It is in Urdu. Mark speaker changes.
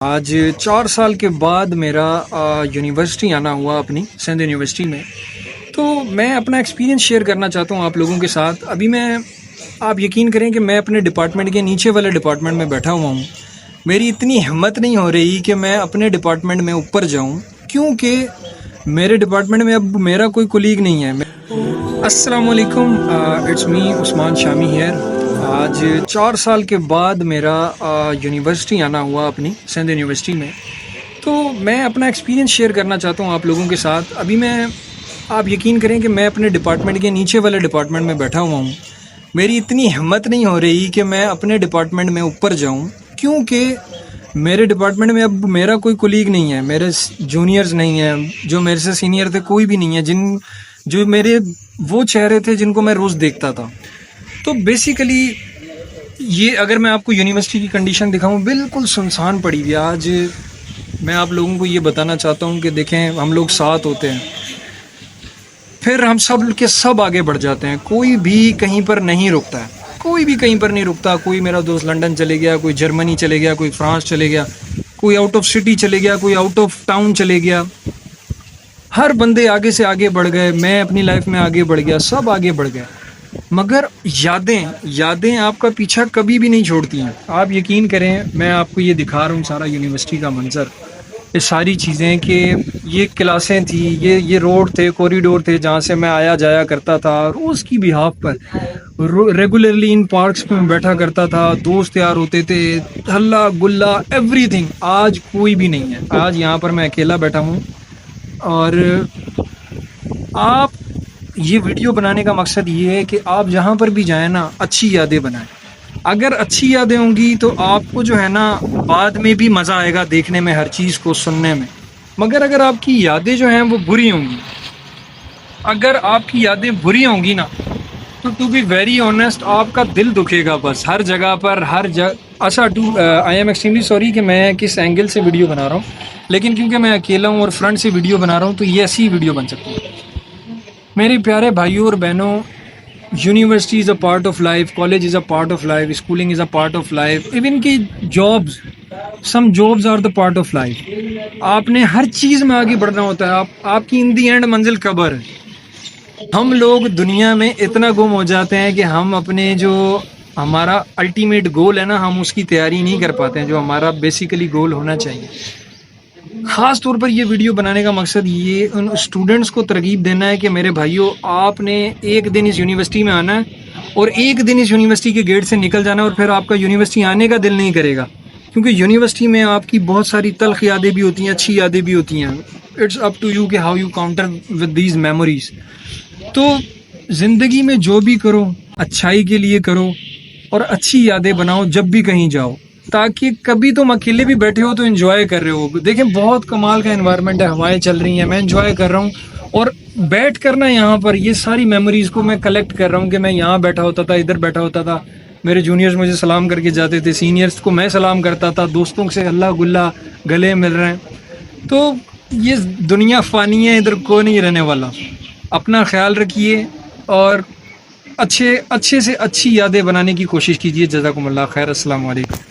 Speaker 1: آج 4 سال کے بعد میرا یونیورسٹی آنا ہوا اپنی سندھ یونیورسٹی میں، تو میں اپنا ایکسپیرینس شیئر کرنا چاہتا ہوں آپ لوگوں کے ساتھ۔ ابھی آپ یقین کریں کہ میں اپنے ڈپارٹمنٹ کے نیچے والے ڈپارٹمنٹ میں بیٹھا ہوا ہوں۔ میری اتنی ہمت نہیں ہو رہی کہ میں اپنے ڈپارٹمنٹ میں اوپر جاؤں، کیونکہ میرے ڈپارٹمنٹ میں اب میرا کوئی کولیگ نہیں ہے۔ السلام علیکم، اٹس می عثمان شامی ہیئر۔ آج 4 سال کے بعد میرا یونیورسٹی آنا ہوا اپنی سندھ یونیورسٹی میں، تو میں اپنا ایکسپیرینس شیئر کرنا چاہتا ہوں آپ لوگوں کے ساتھ۔ ابھی آپ یقین کریں کہ میں اپنے ڈپارٹمنٹ کے نیچے والے ڈپارٹمنٹ میں بیٹھا ہوا ہوں۔ میری اتنی ہمت نہیں ہو رہی کہ میں اپنے ڈپارٹمنٹ میں اوپر جاؤں، کیونکہ میرے ڈپارٹمنٹ میں اب میرا کوئی کولیگ نہیں ہے، میرے جونیئرز نہیں ہیں، جو میرے سے سینئر تھے کوئی بھی نہیں ہے، جو میرے وہ چہرے تھے جن کو میں روز دیکھتا تھا۔ تو بیسیکلی یہ اگر میں آپ کو یونیورسٹی کی کنڈیشن دکھاؤں، بالکل سنسان پڑی ہوئی ہے۔ آج میں آپ لوگوں کو یہ بتانا چاہتا ہوں کہ دیکھیں، ہم لوگ ساتھ ہوتے ہیں، پھر ہم سب کے سب آگے بڑھ جاتے ہیں، کوئی بھی کہیں پر نہیں رکتا ہے، کوئی بھی کہیں پر نہیں رکتا۔ کوئی میرا دوست لنڈن چلے گیا، کوئی جرمنی چلے گیا، کوئی فرانس چلے گیا، کوئی آؤٹ آف سٹی چلے گیا، کوئی آؤٹ آف ٹاؤن چلے گیا۔ ہر بندے آگے سے آگے بڑھ گئے، میں اپنی لائف میں آگے بڑھ گیا، سب آگے بڑھ گئے، مگر یادیں آپ کا پیچھا کبھی بھی نہیں چھوڑتی ہیں۔ آپ یقین کریں، میں آپ کو یہ دکھا رہا ہوں سارا یونیورسٹی کا منظر، یہ ساری چیزیں، کہ یہ کلاسیں تھیں، یہ روڈ تھے، کوریڈور تھے جہاں سے میں آیا جایا کرتا تھا روز کی بہاف پر، ریگولرلی ان پارکس میں بیٹھا کرتا تھا، دوست یار ہوتے تھے، ہلا گلا ایوری تھنگ۔ آج کوئی بھی نہیں ہے، آج یہاں پر میں اکیلا بیٹھا ہوں۔ اور آپ یہ ویڈیو بنانے کا مقصد یہ ہے کہ آپ جہاں پر بھی جائیں نا، اچھی یادیں بنائیں۔ اگر اچھی یادیں ہوں گی تو آپ کو جو ہے نا بعد میں بھی مزہ آئے گا دیکھنے میں، ہر چیز کو سننے میں۔ مگر اگر آپ کی یادیں جو ہیں وہ بری ہوں گی، اگر آپ کی یادیں بری ہوں گی نا، تو ٹو بی ویری آنیسٹ آپ کا دل دکھے گا بس، ہر جگہ پر، ہر جگہ۔ اچھا، آئی ایم ایکسٹریملی سوری کہ میں کس اینگل سے ویڈیو بنا رہا ہوں، لیکن کیونکہ میں اکیلا ہوں اور فرنٹ سے ویڈیو بنا رہا ہوں تو یہ ایسی ویڈیو بن سکتی ہے۔ میرے پیارے بھائیوں اور بہنوں، university is a part of life, college is a part of life, schooling is a part of life, even کی some jobs are the part of life. آپ نے ہر چیز میں آگے بڑھنا ہوتا ہے، آپ کی ان دی اینڈ منزل قبر ہے۔ ہم لوگ دنیا میں اتنا گم ہو جاتے ہیں کہ ہم اپنے جو ہمارا الٹیمیٹ گول ہے نا، ہم اس کی تیاری نہیں کر پاتے ہیں، جو ہمارا بیسیکلی گول ہونا چاہیے۔ خاص طور پر یہ ویڈیو بنانے کا مقصد یہ ان اسٹوڈنٹس کو ترغیب دینا ہے کہ میرے بھائیوں، آپ نے ایک دن اس یونیورسٹی میں آنا ہے اور ایک دن اس یونیورسٹی کے گیٹ سے نکل جانا ہے، اور پھر آپ کا یونیورسٹی آنے کا دل نہیں کرے گا، کیونکہ یونیورسٹی میں آپ کی بہت ساری تلخ یادیں بھی ہوتی ہیں، اچھی یادیں بھی ہوتی ہیں۔ اٹس اپ ٹو یو کہ how you counter with these memories. تو زندگی میں جو بھی کرو، اچھائی کے لیے کرو اور اچھی یادیں بناؤ جب بھی کہیں جاؤ، تاکہ کبھی تم اکیلے بھی بیٹھے ہو تو انجوائے کر رہے ہو۔ دیکھیں، بہت کمال کا انوائرمنٹ ہے، ہوائیں چل رہی ہیں، میں انجوائے کر رہا ہوں، اور بیٹھ کر نا یہاں پر یہ ساری میموریز کو میں کلیکٹ کر رہا ہوں، کہ میں یہاں بیٹھا ہوتا تھا، ادھر بیٹھا ہوتا تھا، میرے جونیئرز مجھے سلام کر کے جاتے تھے، سینئرز کو میں سلام کرتا تھا، دوستوں سے اللہ گلا گلے مل رہے ہیں۔ تو یہ دنیا فانی ہے، ادھر کوئی نہیں رہنے والا۔ اپنا خیال رکھیے اور اچھے سے اچھی یادیں بنانے کی کوشش کیجیے۔ جزاکم اللہ خیر، السلام علیکم۔